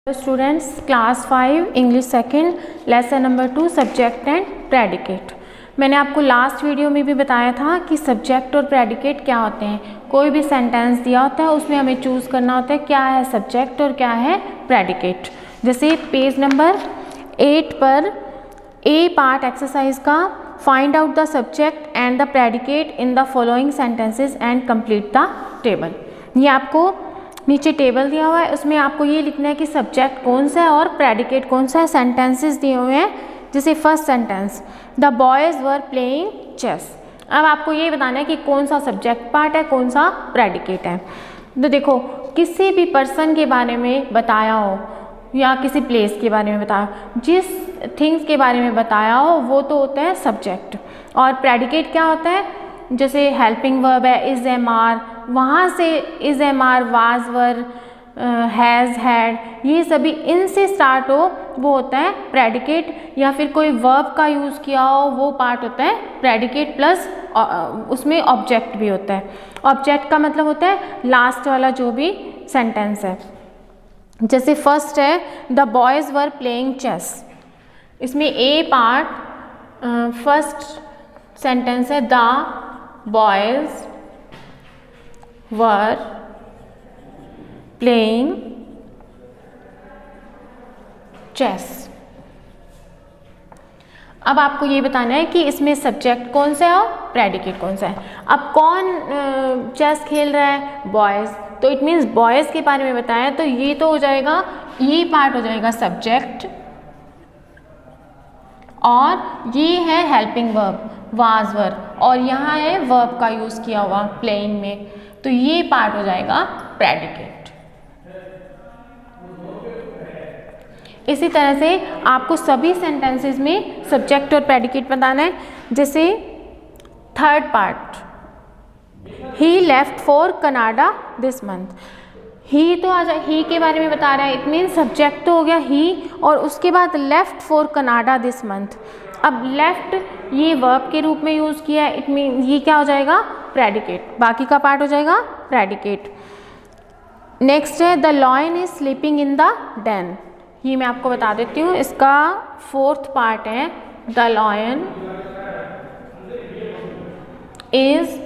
Students, class 5 English second lesson number 2 subject and predicate. मैंने आपको last video में भी बताया था कि सब्जेक्ट और प्रेडिकेट क्या होते हैं। कोई भी सेंटेंस दिया होता है उसमें हमें चूज़ करना होता है क्या है सब्जेक्ट और क्या है प्रेडिकेट। जैसे पेज नंबर 8 पर ए पार्ट एक्सरसाइज का find out the subject and the predicate in the following sentences and complete the table. ये आपको नीचे टेबल दिया हुआ है, उसमें आपको ये लिखना है कि सब्जेक्ट कौन सा है और प्रेडिकेट कौन सा है। सेंटेंसेस दिए हुए हैं, जैसे first sentence the boys were playing chess. अब आपको ये बताना है कि कौन सा सब्जेक्ट पार्ट है कौन सा प्रेडिकेट है। तो देखो, किसी भी पर्सन के बारे में बताया हो या किसी प्लेस के बारे में बताया, जिस थिंग्स के बारे में बताया हो वो तो होता है सब्जेक्ट। और प्रेडिकेट क्या होता है, जैसे हेल्पिंग वर्ब है इज एम आर, वहाँ से is am are was were has had, ये सभी इनसे स्टार्ट हो वो होता है प्रेडिकेट। या फिर कोई वर्ब का यूज़ किया हो वो पार्ट होता है प्रेडिकेट प्लस उसमें ऑब्जेक्ट भी होता है। ऑब्जेक्ट का मतलब होता है लास्ट वाला जो भी सेंटेंस है। जैसे फर्स्ट है the boys were playing chess, इसमें ए पार्ट फर्स्ट सेंटेंस है the boys were playing chess. अब आपको ये बताना है कि इसमें सब्जेक्ट कौन सा है और प्रेडिकेट कौन सा है। अब कौन चेस खेल रहा है, बॉयज़, तो इट मीन्स बॉयज़ के बारे में बताया, तो ये तो हो जाएगा, ये पार्ट हो जाएगा सब्जेक्ट, और ये है हेल्पिंग वर्ब वाज वर, और यहाँ है वर्ब का यूज़ किया हुआ प्लेइंग में, तो ये पार्ट हो जाएगा प्रेडिकेट। इसी तरह से आपको सभी सेंटेंसेस में सब्जेक्ट और प्रेडिकेट बताना है। जैसे third part he left for Canada this month, ही तो आ जाए, ही के बारे में बता रहा है, इट मीन सब्जेक्ट तो हो गया ही, और उसके बाद left for Canada this month. अब लेफ्ट ये वर्ब के रूप में यूज़ किया है, इट मीन ये क्या हो जाएगा प्रेडिकेट, बाकी का पार्ट हो जाएगा प्रेडिकेट। नेक्स्ट है the lion is sleeping in the den, ये मैं आपको बता देती हूँ, इसका फोर्थ पार्ट है the lion is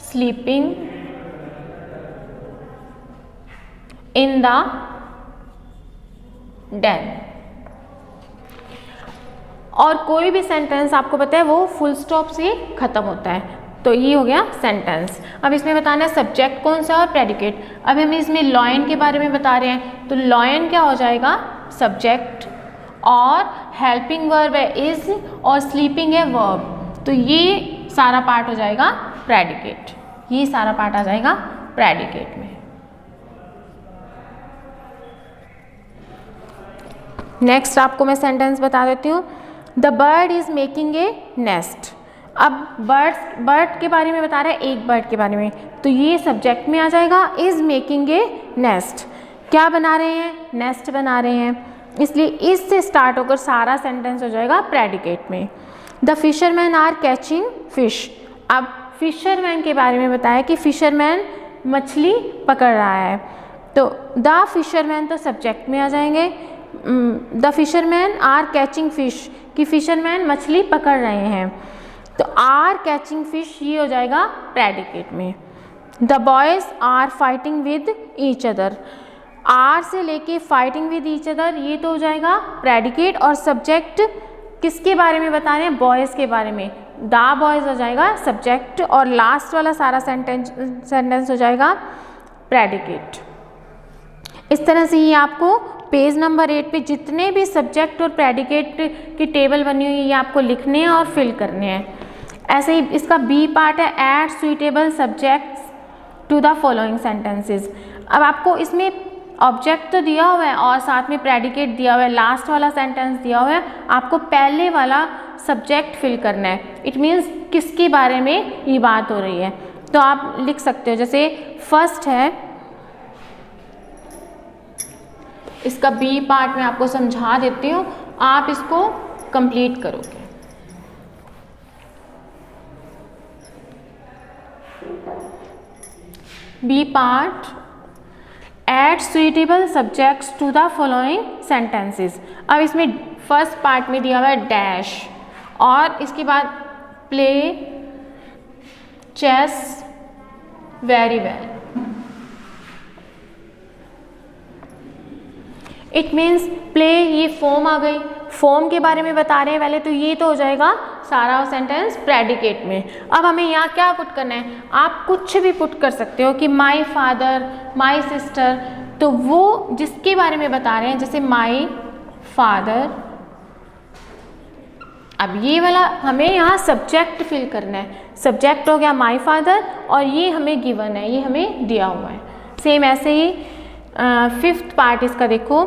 sleeping in the den. और कोई भी सेंटेंस आपको पता है वो फुल स्टॉप से ख़त्म होता है, तो ये हो गया सेंटेंस। अब इसमें बताना है सब्जेक्ट कौन सा और प्रेडिकेट। अब हम इसमें लॉयन के बारे में बता रहे हैं, तो लॉयन क्या हो जाएगा सब्जेक्ट, और हेल्पिंग वर्ब है इज, और स्लीपिंग है वर्ब, तो ये सारा पार्ट हो जाएगा प्रेडिकेट, ये सारा पार्ट आ जाएगा प्रेडिकेट में। नेक्स्ट आपको मैं सेंटेंस बता देती हूँ, the bird is making a nest. अब बर्ड के बारे में बता रहा है, एक बर्ड के बारे में, तो ये सब्जेक्ट में आ जाएगा इज मेकिंग ए नेस्ट। क्या बना रहे हैं, नेस्ट बना रहे हैं, इसलिए इससे स्टार्ट होकर सारा सेंटेंस हो जाएगा प्रेडिकेट में। The fisherman are catching fish, अब फिशरमैन के बारे में बताया कि फिशरमैन मछली पकड़ रहा है, तो द फिशरमैन तो सब्जेक्ट में आ जाएंगे। The fisherman are catching fish, कि फिशरमैन मछली पकड़ रहे हैं, तो आर कैचिंग फिश ये हो जाएगा प्रेडिकेट में। The boys are fighting with each other, are से लेके फाइटिंग विद ईच अदर ये तो हो जाएगा प्रेडिकेट, और सब्जेक्ट किसके बारे में बता रहे हैं, बॉयज़ के बारे में, द बॉयज़ हो जाएगा सब्जेक्ट, और लास्ट वाला सारा सेंटेंस हो जाएगा प्रेडिकेट। इस तरह से ये आपको पेज नंबर 8 पे जितने भी सब्जेक्ट और प्रेडिकेट की टेबल बनी हुई है ये आपको लिखने हैं और फिल करने हैं। ऐसे ही इसका बी पार्ट है add suitable subjects to the following sentences. अब आपको इसमें ऑब्जेक्ट तो दिया हुआ है और साथ में प्रेडिकेट दिया हुआ है, लास्ट वाला सेंटेंस दिया हुआ है, आपको पहले वाला सब्जेक्ट फिल करना है, इट मीन्स किसके बारे में ये बात हो रही है। तो आप लिख सकते हो, जैसे फर्स्ट है, इसका बी पार्ट में आपको समझा देती हूँ, आप इसको कंप्लीट करोगे। B part add suitable subjects to the following sentences. अब इसमें फर्स्ट पार्ट में दिया हुआ है डैश, और इसके बाद play chess very well. It means play, ये फॉर्म आ गई, फॉर्म के बारे में बता रहे हैं पहले, तो ये तो हो जाएगा सारा सेंटेंस प्रेडिकेट में। अब हमें यहाँ क्या पुट करना है, आप कुछ भी पुट कर सकते हो कि माई फादर, माई सिस्टर, तो वो जिसके बारे में बता रहे हैं, जैसे माई फादर। अब ये वाला हमें यहाँ सब्जेक्ट फिल करना है, सब्जेक्ट हो गया माई फादर, और ये हमें गिवन है, ये हमें दिया हुआ है। सेम ऐसे ही फिफ्थ पार्ट इसका देखो,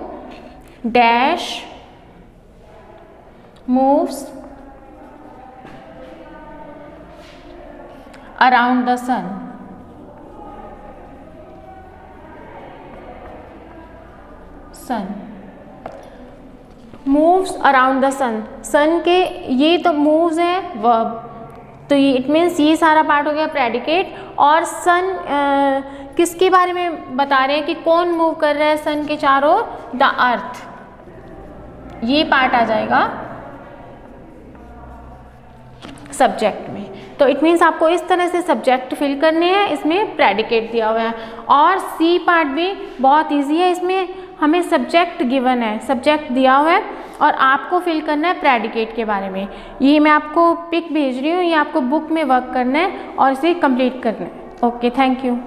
dash moves around the sun। moves around the sun, sun के ये तो moves है verb, तो ये इट मीन्स ये सारा पार्ट हो गया प्रेडिकेट। और सन किसके बारे में बता रहे हैं कि कौन मूव कर रहा है सन के चारों, द अर्थ, ये पार्ट आ जाएगा सब्जेक्ट में। तो इट मीन्स आपको इस तरह से सब्जेक्ट फिल करने हैं, इसमें प्रेडिकेट दिया हुआ है। और सी पार्ट भी बहुत इजी है, इसमें हमें सब्जेक्ट गिवन है, सब्जेक्ट दिया हुआ है और आपको फिल करना है प्रेडिकेट के बारे में। ये मैं आपको पिक भेज रही हूँ, ये आपको बुक में वर्क करना है और इसे कंप्लीट करना है। Okay, thank you.